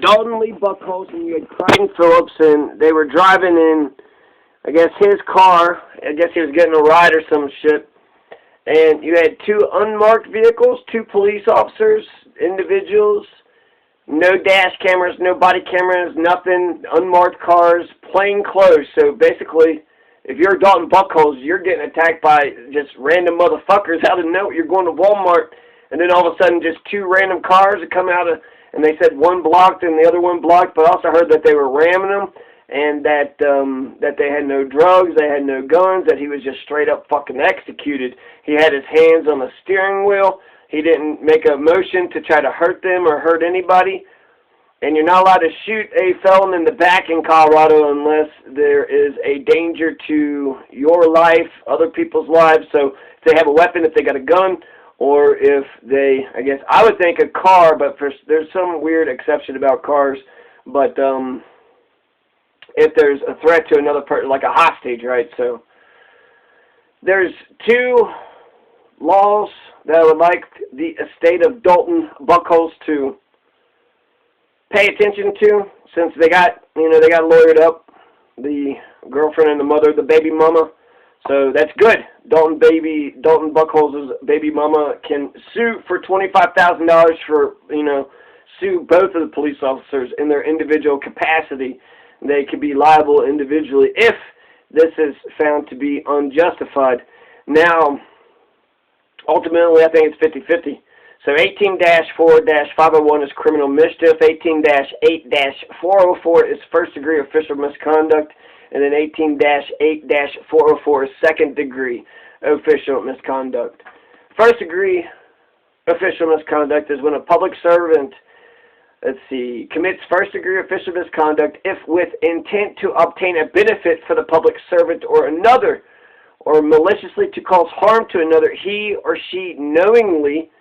Dalton Lee Buckholtz, and you had Crichton Phillips, and they were driving in, I guess, his car. I guess he was getting a ride or some shit. And you had two unmarked vehicles, two police officers, individuals, no dash cameras, no body cameras, nothing, unmarked cars, plain clothes. So basically, if you're Dalton Buckholz, you're getting attacked by just random motherfuckers out of nowhere. You're going to Walmart, and then all of a sudden just two random cars that come out of, and they said one blocked and the other one blocked, but I also heard that they were ramming them, and that they had no drugs, they had no guns, that he was just straight up fucking executed. He had his hands on the steering wheel. He didn't make a motion to try to hurt them or hurt anybody. And you're not allowed to shoot a felon in the back in Colorado unless there is a danger to your life, other people's lives. So if they have a weapon, if they got a gun, or if they, I guess, I would think a car, but there's some weird exception about cars. But if there's a threat to another person, like a hostage, right? So there's two laws that I would like the estate of Dalton Buckholz to pay attention to, since they got, they got lawyered up, the girlfriend and the mother, the baby mama. So that's good. Dalton Buckholz's baby mama can sue for $25,000 for, sue both of the police officers in their individual capacity. They could be liable individually if this is found to be unjustified. Now, ultimately, I think it's 50-50. So 18-4-501 is criminal mischief, 18-8-404 is first-degree official misconduct, and then 18-8-404 is second-degree official misconduct. First-degree official misconduct is when a public servant, commits first-degree official misconduct if with intent to obtain a benefit for the public servant or another, or maliciously to cause harm to another, he or she knowingly, ...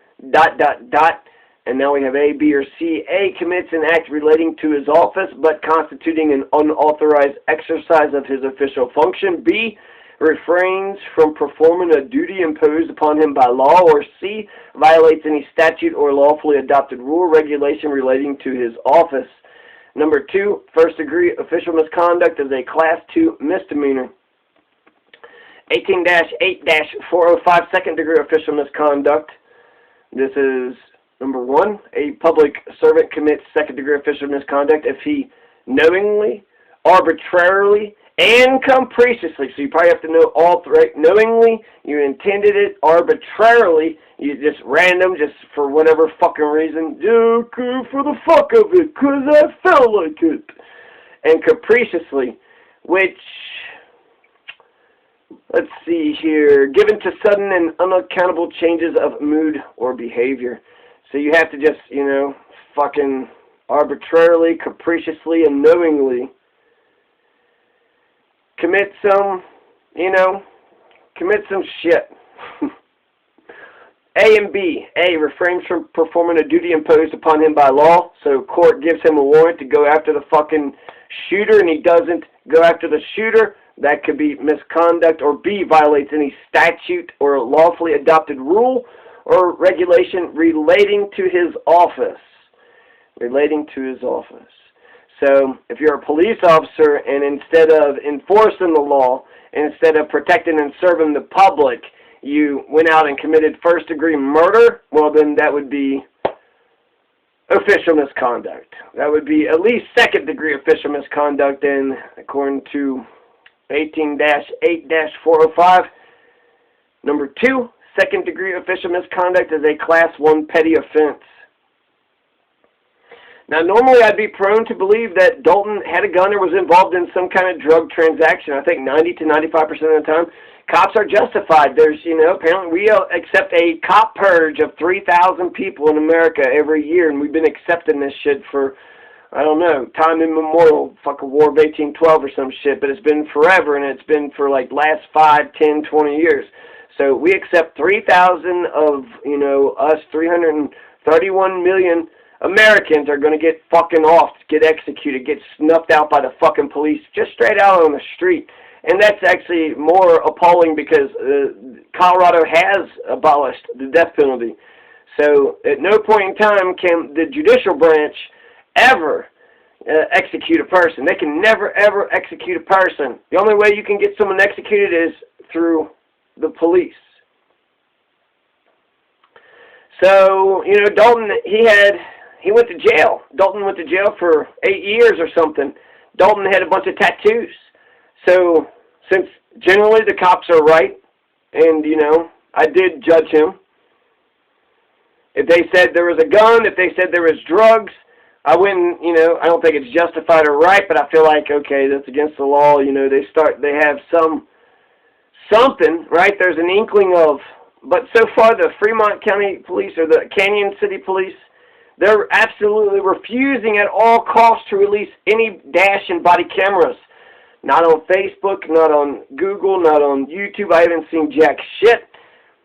and now we have A, B, or C. A, commits an act relating to his office but constituting an unauthorized exercise of his official function. B, refrains from performing a duty imposed upon him by law. Or C, violates any statute or lawfully adopted rule or regulation relating to his office. Number 2, first-degree official misconduct is a Class 2 misdemeanor. 18-8-405, second-degree official misconduct. This is, number 1, a public servant commits second-degree official misconduct if he knowingly, arbitrarily, and capriciously, so you probably have to know all three, knowingly, you intended it, arbitrarily, you just random, just for whatever fucking reason, for the fuck of it, because I felt like it, and capriciously, which, let's see here, given to sudden and unaccountable changes of mood or behavior. So you have to just, fucking arbitrarily, capriciously, and knowingly commit some shit. A and B. A, refrains from performing a duty imposed upon him by law. So court gives him a warrant to go after the fucking shooter, and he doesn't go after the shooter. That could be misconduct. Or B, violates any statute or lawfully adopted rule or regulation relating to his office. Relating to his office. So if you're a police officer and instead of enforcing the law, instead of protecting and serving the public, you went out and committed first-degree murder, well then that would be official misconduct. That would be at least second-degree official misconduct, and according to 18-8-405. Number 2, second-degree official misconduct is a Class 1 petty offense. Now, normally I'd be prone to believe that Dalton had a gun or was involved in some kind of drug transaction. I think 90 to 95% of the time, cops are justified. There's, apparently we accept a cop purge of 3,000 people in America every year, and we've been accepting this shit for, I don't know, time immemorial, fucking War of 1812 or some shit, but it's been forever, and it's been for like last 5, 10, 20 years. So we accept 3,000 of, us 331 million Americans are going to get fucking off, get executed, get snuffed out by the fucking police, just straight out on the street. And that's actually more appalling because Colorado has abolished the death penalty. So at no point in time can the judicial branch ever execute a person. They can never, ever execute a person. The only way you can get someone executed is through the police. So, you know, Dalton, he went to jail. Dalton went to jail for 8 years or something. Dalton had a bunch of tattoos. So, since generally the cops are right, and, you know, I did judge him. If they said there was a gun, if they said there was drugs, I wouldn't, you know, I don't think it's justified or right, but I feel like, okay, that's against the law. You know, they have something, right? There's an inkling of, but so far the Fremont County Police or the Canyon City Police, they're absolutely refusing at all costs to release any dash and body cameras. Not on Facebook, not on Google, not on YouTube. I haven't seen jack shit.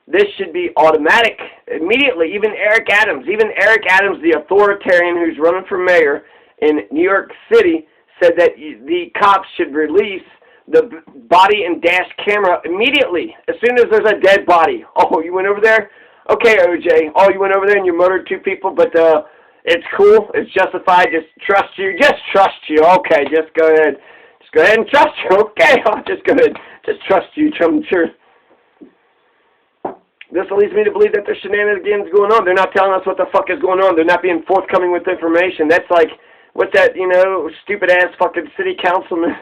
This should be automatic immediately. Even Eric Adams, the authoritarian who's running for mayor in New York City, said that the cops should release the body and dash camera immediately, as soon as there's a dead body. Oh, you went over there? Okay, OJ. Oh, you went over there and you murdered 2 people, but it's cool. It's justified. Just trust you. Just trust you. Okay, just go ahead. Just go ahead and trust you. Okay, I'll just go ahead. Just trust you. I'm sure. This leads me to believe that there's shenanigans going on. They're not telling us what the fuck is going on. They're not being forthcoming with information. That's like, what's that, you know, stupid-ass fucking city councilman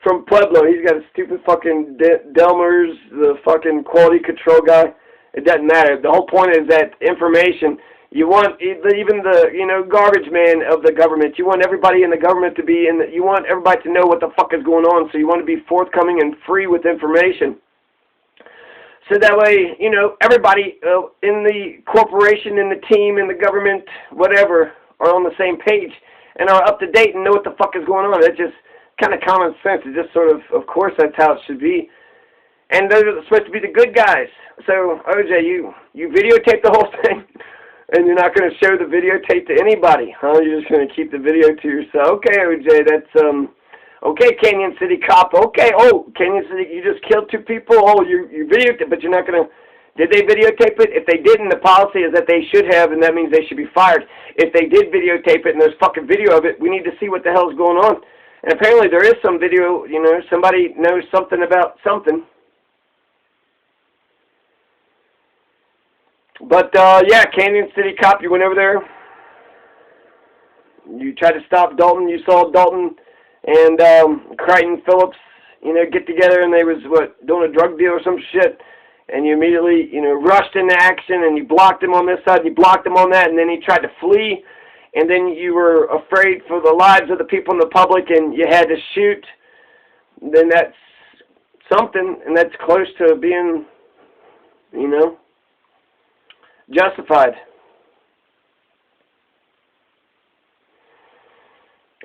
from Pueblo. He's got a stupid fucking Delmers, the fucking quality control guy. It doesn't matter. The whole point is that information, you want even the, you know, garbage man of the government. You want everybody in the government to be in the, you want everybody to know what the fuck is going on, so you want to be forthcoming and free with information. So that way, you know, everybody in the corporation, in the team, in the government, whatever, are on the same page and are up to date and know what the fuck is going on. It's just kind of common sense. It's just sort of course, that's how it should be. And those are supposed to be the good guys. So, OJ, you videotape the whole thing, and you're not going to show the videotape to anybody, huh? You're just going to keep the video to yourself. Okay, OJ, that's, okay, Canyon City cop. Okay, oh, Canyon City, you just killed 2 people. Oh, you videotaped it, but you're not going to... Did they videotape it? If they didn't, the policy is that they should have, and that means they should be fired. If they did videotape it and there's fucking video of it, we need to see what the hell's going on. And apparently there is some video, you know, somebody knows something about something. But, yeah, Canyon City cop, you went over there. You tried to stop Dalton. You saw Dalton and Crichton Phillips, you know, get together, and they was, what, doing a drug deal or some shit. And you immediately, you know, rushed into action, and you blocked him on this side, and you blocked him on that, and then he tried to flee. And then you were afraid for the lives of the people in the public, and you had to shoot. Then that's something, and that's close to being, you know, justified.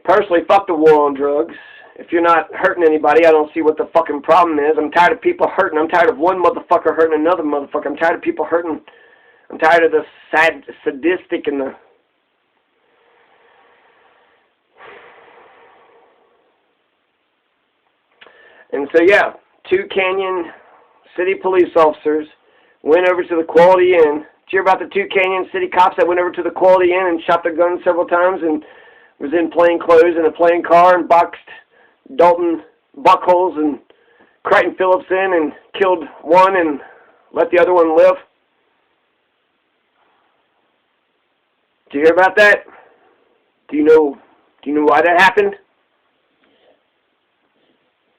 Personally, fuck the war on drugs. If you're not hurting anybody, I don't see what the fucking problem is. I'm tired of people hurting. I'm tired of one motherfucker hurting another motherfucker. I'm tired of people hurting. I'm tired of the sadistic and the... And so, yeah, 2 Canyon City police officers went over to the Quality Inn. Did you hear about the 2 Canyon City cops that went over to the Quality Inn and shot their guns several times and was in plain clothes in a plain car and boxed Dalton, Buckholz, and Crichton Phillips in and killed one and let the other one live? Did you hear about that? Do you know why that happened?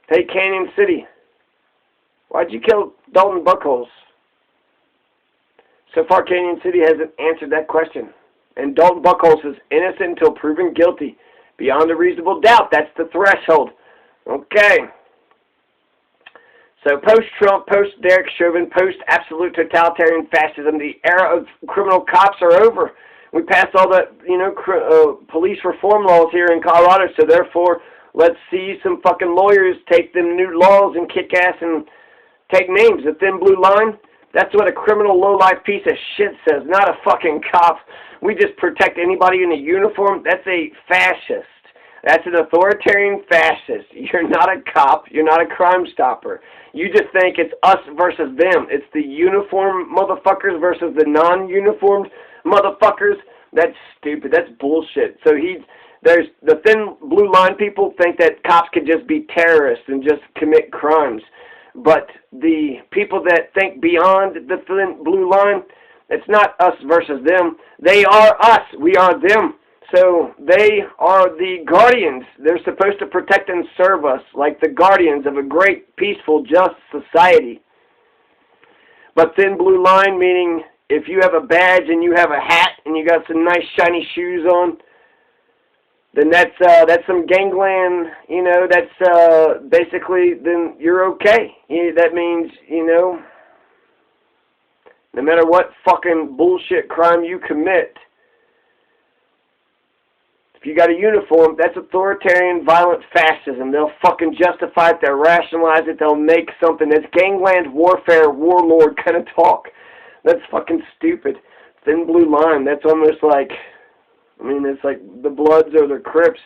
Hey, Canyon City, why'd you kill Dalton Buckholz? So far, Canyon City hasn't answered that question. And Dalton Buckholz is innocent until proven guilty. Beyond a reasonable doubt, that's the threshold. Okay. So post-Trump, post-Derek Chauvin, post-absolute totalitarian fascism, the era of criminal cops are over. We passed all the, you know, police reform laws here in Colorado, so therefore, let's see some fucking lawyers take them new laws and kick ass and take names. The thin blue line, that's what a criminal low-life piece of shit says, not a fucking cop. We just protect anybody in a uniform. That's a fascist. That's an authoritarian fascist. You're not a cop. You're not a crime stopper. You just think it's us versus them. It's the uniformed motherfuckers versus the non-uniformed motherfuckers. That's stupid. That's bullshit. So There's the thin blue line people think that cops could just be terrorists and just commit crimes. But the people that think beyond the thin blue line, it's not us versus them. They are us. We are them. So they are the guardians. They're supposed to protect and serve us like the guardians of a great, peaceful, just society. But thin blue line, meaning if you have a badge and you have a hat and you got some nice shiny shoes on, then that's some gangland, you know, that's basically, then you're okay. That means, you know, no matter what fucking bullshit crime you commit, if you got a uniform, that's authoritarian, violent fascism. They'll fucking justify it, they'll rationalize it, they'll make something. That's gangland warfare, warlord kind of talk. That's fucking stupid. Thin blue line, that's almost like, I mean, it's like the Bloods or the Crips,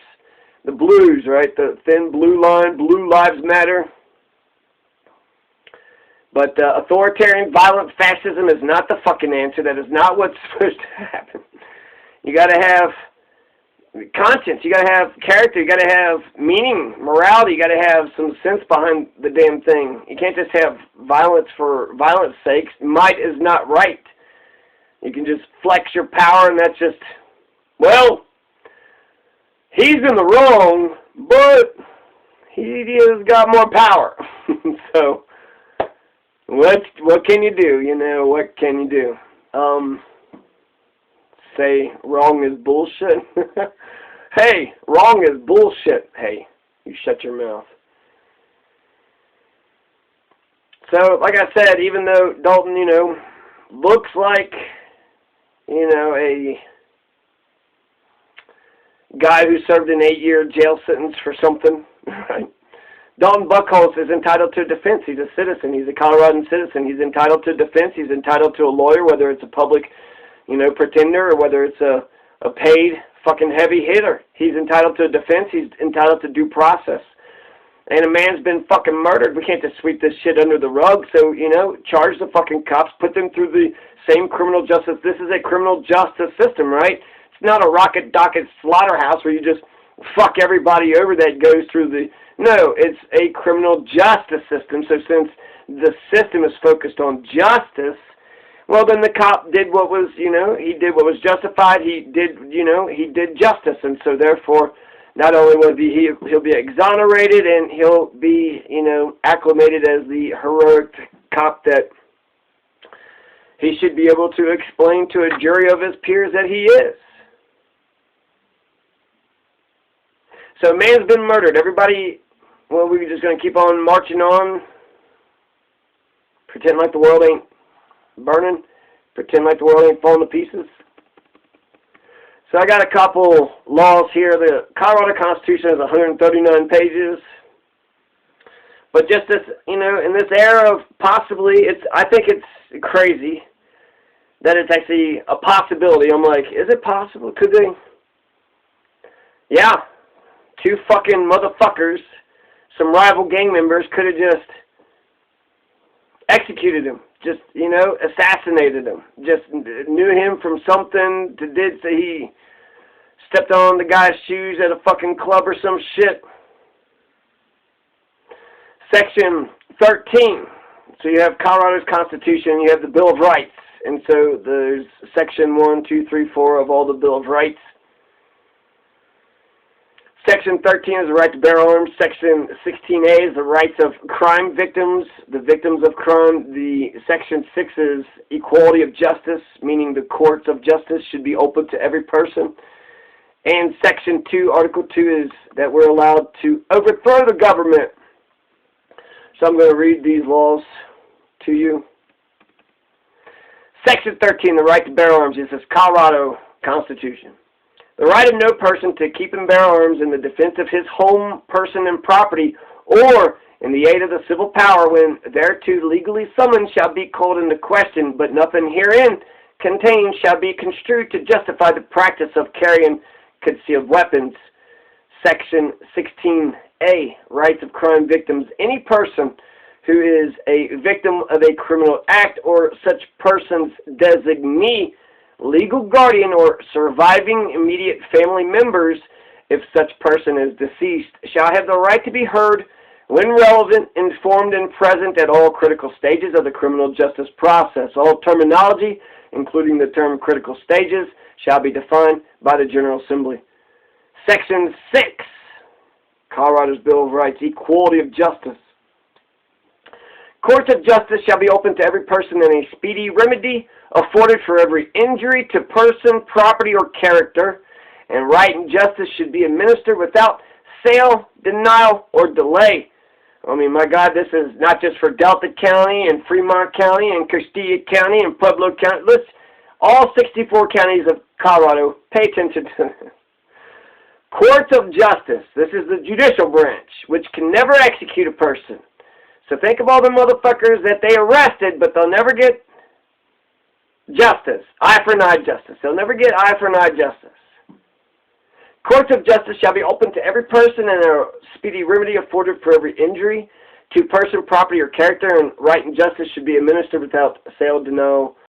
the Blues, right? The thin blue line, blue lives matter. But authoritarian, violent fascism is not the fucking answer. That is not what's supposed to happen. You got to have conscience, you gotta have character, you gotta have meaning, morality, you gotta have some sense behind the damn thing. You can't just have violence for violence sake. Might is not right. You can just flex your power and that's just, well, he's in the wrong, but he has got more power. So, what can you do? You know, what can you do? Say wrong is bullshit. Hey, wrong is bullshit. Hey, you shut your mouth. So, like I said, even though Dalton, you know, looks like, you know, a guy who served an 8-year jail sentence for something, right? Dalton Buckholtz is entitled to defense. He's a citizen. He's a Coloradan citizen. He's entitled to defense. He's entitled to a lawyer, whether it's a public, you know, pretender, or whether it's a paid fucking heavy hitter. He's entitled to a defense. He's entitled to due process. And a man's been fucking murdered. We can't just sweep this shit under the rug. So, you know, charge the fucking cops, put them through the same criminal justice. This is a criminal justice system, right? It's not a rocket docket slaughterhouse where you just fuck everybody over that goes through the... No, it's a criminal justice system. So since the system is focused on justice, well, then the cop did what was, you know, he did what was justified. He did, you know, he did justice. And so, therefore, not only will he'll be exonerated and he'll be, you know, acclimated as the heroic cop that he should be able to explain to a jury of his peers that he is. So, a man's been murdered. Everybody, well, we're just going to keep on marching on, pretend like the world ain't burning, pretend like the world ain't falling to pieces. So I got a couple laws here. The Colorado Constitution is 139 pages. But just this, you know, in this era of possibly, I think it's crazy that it's actually a possibility. I'm like, is it possible? Could they? Yeah. 2 fucking motherfuckers, some rival gang members could have just executed him. Just, you know, assassinated him. Just knew him from something. He stepped on the guy's shoes at a fucking club or some shit. Section 13. So you have Colorado's Constitution, you have the Bill of Rights. And so there's Section 1, 2, 3, 4 of all the Bill of Rights. Section 13 is the right to bear arms. Section 16A is the rights of crime victims, the victims of crime. The Section 6 is equality of justice, meaning the courts of justice should be open to every person. And Section 2, Article 2 is that we're allowed to overthrow the government. So I'm going to read these laws to you. Section 13, the right to bear arms, is this Colorado Constitution. The right of no person to keep and bear arms in the defense of his home, person, and property, or in the aid of the civil power when thereto legally summoned shall be called into question, but nothing herein contained shall be construed to justify the practice of carrying concealed weapons. Section 16A, rights of crime victims. Any person who is a victim of a criminal act or such person's designee, legal guardian, or surviving immediate family members if such person is deceased, shall have the right to be heard when relevant, informed, and present at all critical stages of the criminal justice process. All terminology, including the term critical stages, shall be defined by the General Assembly. Section 6, Colorado's Bill of Rights, Equality of Justice. Courts of justice shall be open to every person, and a speedy remedy afforded for every injury to person, property, or character, and right and justice should be administered without sale, denial, or delay. I mean, my God, this is not just for Delta County and Fremont County and Castilla County and Pueblo County. Let's, all 64 counties of Colorado, pay attention to this. Courts of justice. This is the judicial branch, which can never execute a person. So think of all the motherfuckers that they arrested, but they'll never get justice. Eye for an eye justice. They'll never get eye for an eye justice. Courts of justice shall be open to every person, and a speedy remedy afforded for every injury to person, property, or character, and right and justice should be administered without sale, denial,